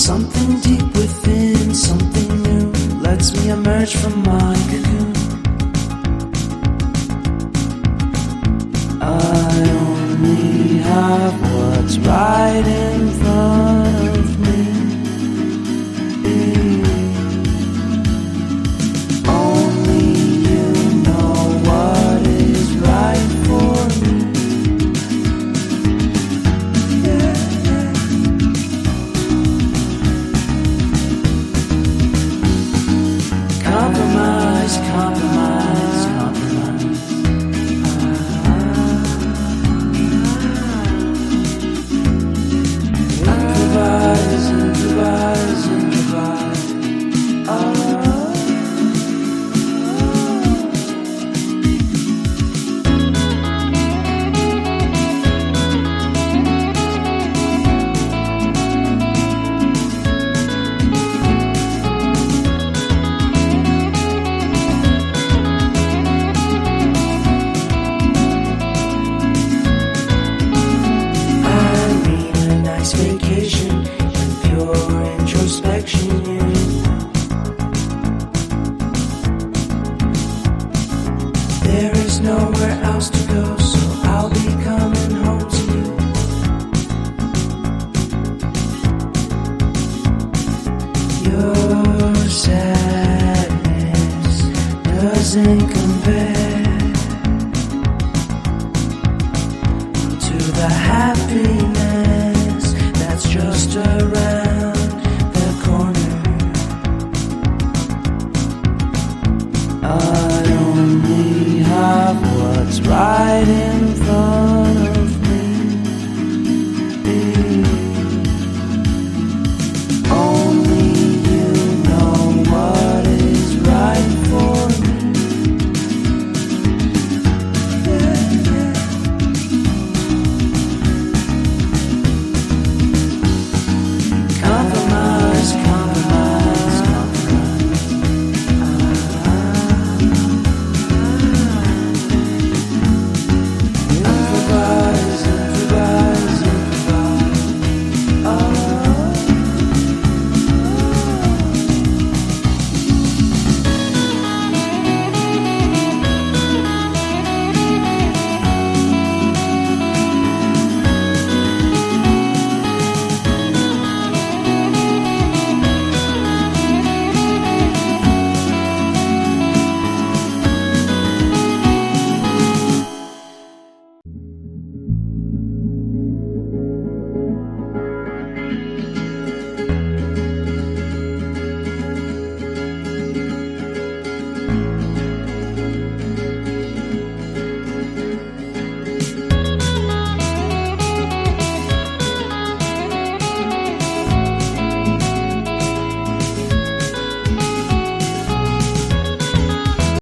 Something deep within, something new lets me emerge from my cocoon. I only have what's right in front of me. Only you know what is right for me. Compromise, compromise, compromise. Improvise, improvise, improvise. Vacation and pure introspection. There is nowhere else to go, so I'll be coming home to you. Your sadness doesn't